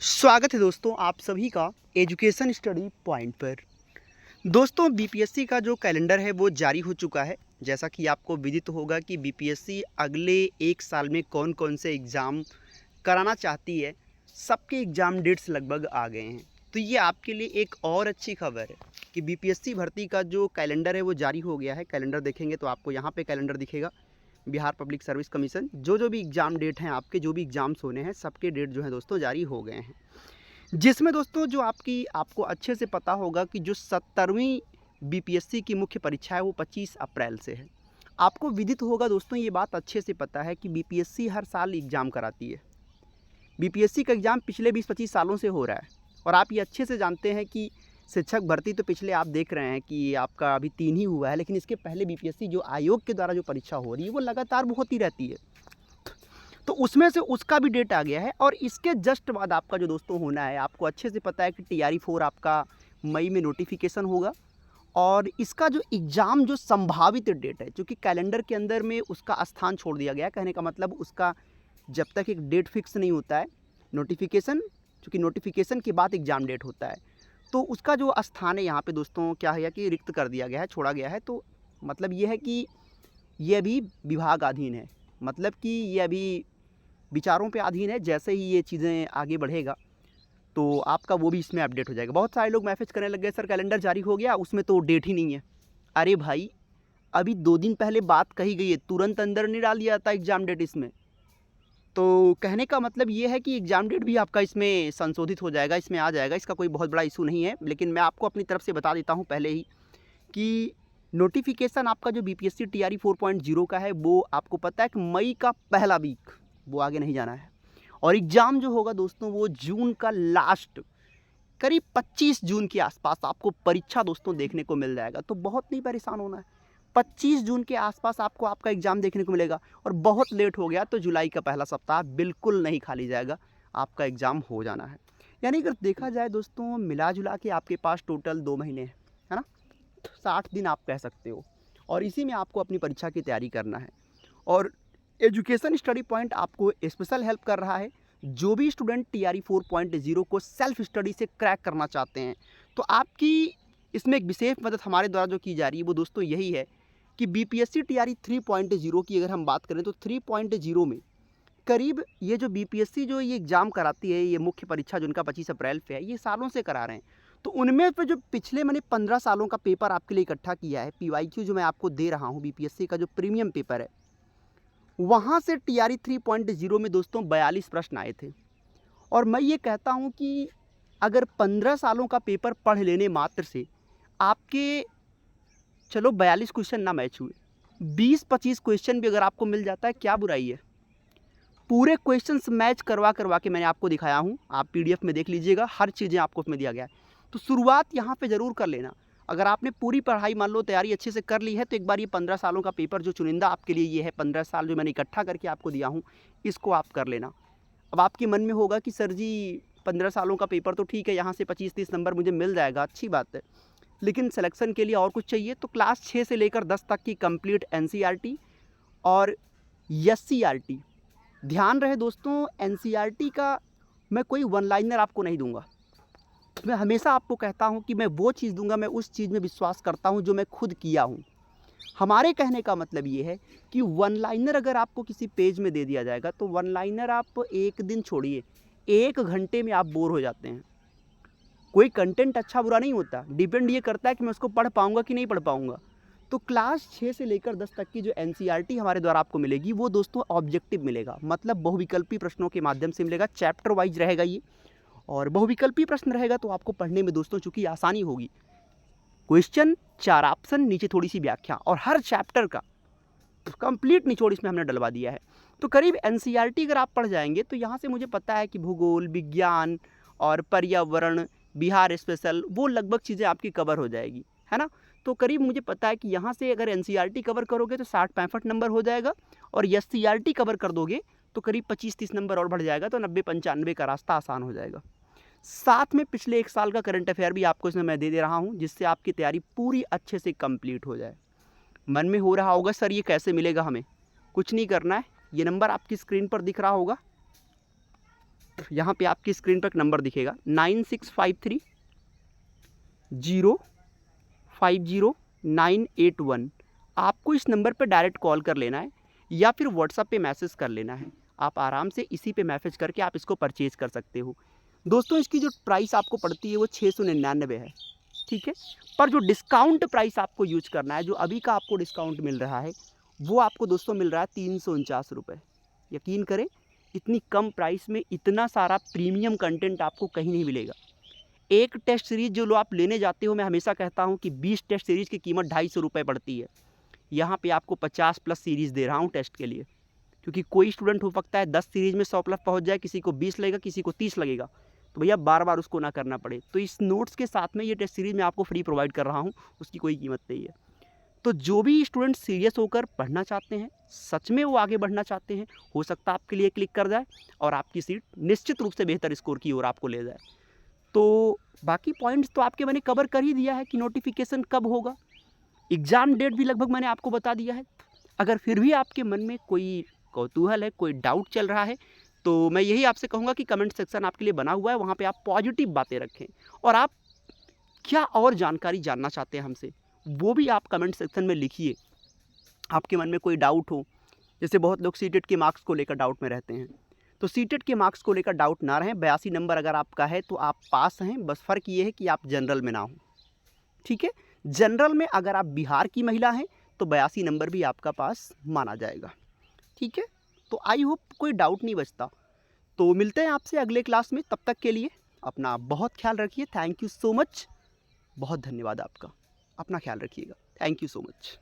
स्वागत है दोस्तों आप सभी का एजुकेशन स्टडी पॉइंट पर। दोस्तों बीपीएससी का जो कैलेंडर है वो जारी हो चुका है। जैसा कि आपको विदित होगा कि बीपीएससी अगले एक साल में कौन कौन से एग्ज़ाम कराना चाहती है, सबके एग्ज़ाम डेट्स लगभग आ गए हैं। तो ये आपके लिए एक और अच्छी खबर है कि बीपीएससी भर्ती का जो कैलेंडर है वो जारी हो गया है। कैलेंडर देखेंगे तो आपको यहाँ पे कैलेंडर दिखेगा, बिहार पब्लिक सर्विस कमीशन जो भी एग्ज़ाम डेट हैं, आपके जो भी एग्ज़ाम्स होने हैं सबके डेट जो है दोस्तों जारी हो गए हैं। जिसमें दोस्तों जो आपको अच्छे से पता होगा कि जो 70वीं बीपीएससी की मुख्य परीक्षा है वो 25 अप्रैल से है। आपको विदित होगा दोस्तों, ये बात अच्छे से पता है कि बीपीएससी हर साल एग्ज़ाम कराती है। बीपीएससी का एग्ज़ाम पिछले 20-25 सालों से हो रहा है और आप ये अच्छे से जानते हैं कि शिक्षक भर्ती तो पिछले आप देख रहे हैं कि आपका अभी 3 ही हुआ है, लेकिन इसके पहले बीपीएससी जो आयोग के द्वारा जो परीक्षा हो रही है वो लगातार होती रहती है। तो उसमें से उसका भी डेट आ गया है और इसके जस्ट बाद आपका जो दोस्तों होना है, आपको अच्छे से पता है कि TRE-4 आपका मई में नोटिफिकेशन होगा और इसका जो एग्ज़ाम जो संभावित डेट है, क्योंकि कैलेंडर के अंदर में उसका स्थान छोड़ दिया गया है। कहने का मतलब उसका जब तक एक डेट फिक्स नहीं होता है नोटिफिकेशन, क्योंकि नोटिफिकेशन के बाद एग्ज़ाम डेट होता है, तो उसका जो स्थान है यहाँ पे दोस्तों क्या है कि रिक्त कर दिया गया है, छोड़ा गया है। तो मतलब ये है कि ये अभी विभागाधीन है, मतलब कि ये अभी विचारों पे अधीन है। जैसे ही ये चीज़ें आगे बढ़ेगा तो आपका वो भी इसमें अपडेट हो जाएगा। बहुत सारे लोग मैसेज करने लग गए, सर कैलेंडर जारी हो गया, उसमें तो डेट ही नहीं है। अरे भाई, अभी 2 दिन पहले बात कही गई है, तुरंत अंदर नहीं डाल दिया जाता एग्ज़ाम डेट इसमें। तो कहने का मतलब ये है कि एग्ज़ाम डेट भी आपका इसमें संशोधित हो जाएगा, इसमें आ जाएगा। इसका कोई बहुत बड़ा इशू नहीं है, लेकिन मैं आपको अपनी तरफ से बता देता हूँ पहले ही कि नोटिफिकेशन आपका जो बीपीएससी TRE 4.0 का है वो आपको पता है कि मई का पहला वीक, वो आगे नहीं जाना है। और एग्ज़ाम जो होगा दोस्तों वो जून का लास्ट, करीब 25 जून के आसपास आपको परीक्षा दोस्तों देखने को मिल जाएगा। तो बहुत नहीं परेशान होना है, 25 जून के आसपास आपको आपका एग्ज़ाम देखने को मिलेगा। और बहुत लेट हो गया तो जुलाई का पहला सप्ताह बिल्कुल नहीं खाली जाएगा, आपका एग्ज़ाम हो जाना है। यानी अगर देखा जाए दोस्तों, मिला जुला के आपके पास टोटल 2 महीने है ना, 60 दिन आप कह सकते हो, और इसी में आपको अपनी परीक्षा की तैयारी करना है। और एजुकेशन स्टडी पॉइंट आपको स्पेशल हेल्प कर रहा है। जो भी स्टूडेंट TRE 4.0 को सेल्फ स्टडी से क्रैक करना चाहते हैं, तो आपकी इसमें एक विशेष मदद हमारे द्वारा जो की जा रही है वो दोस्तों यही है कि बीपीएससी TRE 3.0 की अगर हम बात करें तो 3.0 में करीब ये जो बीपीएससी जो ये एग्ज़ाम कराती है, ये मुख्य परीक्षा जो उनका 25 अप्रैल पे है, ये सालों से करा रहे हैं। तो उनमें पे जो पिछले मैंने 15 सालों का पेपर आपके लिए इकट्ठा किया है, PYQ जो मैं आपको दे रहा हूँ, बीपीएससी का जो प्रीमियम पेपर है, वहाँ से TRE 3.0 में दोस्तों 42 प्रश्न आए थे। और मैं ये कहता हूँ कि अगर 15 सालों का पेपर पढ़ लेने मात्र से आपके, चलो 42 क्वेश्चन ना मैच हुए, 20-25 क्वेश्चन भी अगर आपको मिल जाता है, क्या बुराई है। पूरे क्वेश्चंस मैच करवा करवा के मैंने आपको दिखाया हूँ, आप PDF में देख लीजिएगा, हर चीज़ें आपको उसमें दिया गया है। तो शुरुआत यहाँ पे ज़रूर कर लेना। अगर आपने पूरी पढ़ाई मान लो तैयारी अच्छे से कर ली है, तो एक बार ये 15 सालों का पेपर जो चुनिंदा आपके लिए ये है, 15 साल जो मैंने इकट्ठा करके आपको दिया हूँ, इसको आप कर लेना। अब आपके मन में होगा कि सर जी 15 सालों का पेपर तो ठीक है, यहाँ से 25-30 नंबर मुझे मिल जाएगा, अच्छी बात है, लेकिन सिलेक्शन के लिए और कुछ चाहिए। तो क्लास 6 से लेकर 10 तक की कंप्लीट NCERT और SCERT, ध्यान रहे दोस्तों, NCERT का मैं कोई वन लाइनर आपको नहीं दूंगा। मैं हमेशा आपको कहता हूं कि मैं वो चीज़ दूंगा, मैं उस चीज़ में विश्वास करता हूं जो मैं खुद किया हूं। हमारे कहने का मतलब ये है कि वन लाइनर अगर आपको किसी पेज में दे दिया जाएगा तो वन लाइनर आप एक दिन छोड़िए, 1 घंटे में आप बोर हो जाते हैं। कोई कंटेंट अच्छा बुरा नहीं होता, डिपेंड ये करता है कि मैं उसको पढ़ पाऊंगा कि नहीं पढ़ पाऊंगा। तो क्लास 6 से लेकर 10 तक की जो NCERT हमारे द्वारा आपको मिलेगी वो दोस्तों ऑब्जेक्टिव मिलेगा, मतलब बहुविकल्पी प्रश्नों के माध्यम से मिलेगा, चैप्टर वाइज रहेगा ये। और बहुविकल्पी प्रश्न रहेगा तो आपको पढ़ने में दोस्तों चूंकि आसानी होगी। क्वेश्चन, 4 ऑप्शन, नीचे थोड़ी सी व्याख्या, और हर चैप्टर का कंप्लीट निचोड़ इसमें हमने डलवा दिया है। तो करीब NCERT अगर आप पढ़ जाएंगे तो यहाँ से मुझे पता है कि भूगोल, विज्ञान और पर्यावरण, बिहार स्पेशल, वो लगभग चीज़ें आपकी कवर हो जाएगी, है ना। तो करीब मुझे पता है कि यहाँ से अगर NCERT कवर करोगे तो 60-65 नंबर हो जाएगा, और SCERT कवर कर दोगे तो करीब 25-30 नंबर और बढ़ जाएगा, तो 90-95 का रास्ता आसान हो जाएगा। साथ में पिछले 1 साल का करंट अफेयर भी आपको इसमें मैं दे दे रहा हूँ, जिससे आपकी तैयारी पूरी अच्छे से कंप्लीट हो जाए। मन में हो रहा होगा सर ये कैसे मिलेगा हमें, कुछ नहीं करना है, ये नंबर आपकी स्क्रीन पर दिख रहा होगा, यहाँ पे आपकी स्क्रीन पर एक नंबर दिखेगा 9653050981। आपको इस नंबर पर डायरेक्ट कॉल कर लेना है या फिर व्हाट्सएप पे मैसेज कर लेना है। आप आराम से इसी पे मैसेज करके आप इसको परचेज़ कर सकते हो। दोस्तों इसकी जो प्राइस आपको पड़ती है वो 699 है, ठीक है। पर जो डिस्काउंट प्राइस आपको यूज करना है, जो अभी का आपको डिस्काउंट मिल रहा है, वो आपको दोस्तों मिल रहा है 349 रुपये। यकीन करें, इतनी कम प्राइस में इतना सारा प्रीमियम कंटेंट आपको कहीं नहीं मिलेगा। एक टेस्ट सीरीज़ जो आप लेने जाते हो, मैं हमेशा कहता हूँ कि 20 टेस्ट सीरीज़ की कीमत 250 रुपये पड़ती है। यहाँ पे आपको 50 प्लस सीरीज़ दे रहा हूँ टेस्ट के लिए, क्योंकि कोई स्टूडेंट हो सकता है 10 सीरीज़ में 100 प्लस पहुँच जाए, किसी को 20 लगेगा, किसी को 30 लगेगा, तो भैया बार बार उसको ना करना पड़े। तो इस नोट्स के साथ में ये टेस्ट सीरीज़ मैं आपको फ्री प्रोवाइड कर रहा हूँ, उसकी कोई कीमत नहीं है। तो जो भी स्टूडेंट सीरियस होकर पढ़ना चाहते हैं, सच में वो आगे बढ़ना चाहते हैं, हो सकता है आपके लिए क्लिक कर जाए और आपकी सीट निश्चित रूप से बेहतर स्कोर की ओर आपको ले जाए। तो बाकी पॉइंट्स तो आपके मैंने कवर कर ही दिया है कि नोटिफिकेशन कब होगा, एग्ज़ाम डेट भी लगभग मैंने आपको बता दिया है। अगर फिर भी आपके मन में कोई कौतूहल है, कोई डाउट चल रहा है, तो मैं यही आपसे कहूँगा कि कमेंट सेक्शन आपके लिए बना हुआ है, वहाँ पे आप पॉजिटिव बातें रखें और आप क्या और जानकारी जानना चाहते हैं हमसे, वो भी आप कमेंट सेक्शन में लिखिए। आपके मन में कोई डाउट हो, जैसे बहुत लोग सीटेट के मार्क्स को लेकर डाउट में रहते हैं, तो सीटेट के मार्क्स को लेकर डाउट ना रहें। 82 नंबर अगर आपका है तो आप पास हैं, बस फ़र्क ये है कि आप जनरल में ना हो, ठीक है। जनरल में अगर आप बिहार की महिला हैं तो 82 नंबर भी आपका पास माना जाएगा, ठीक है। तो आई होप कोई डाउट नहीं बचता। तो मिलते हैं आपसे अगले क्लास में, तब तक के लिए अपना बहुत ख्याल रखिए। थैंक यू सो मच, बहुत धन्यवाद आपका। अपना ख्याल रखिएगा। Thank you so much.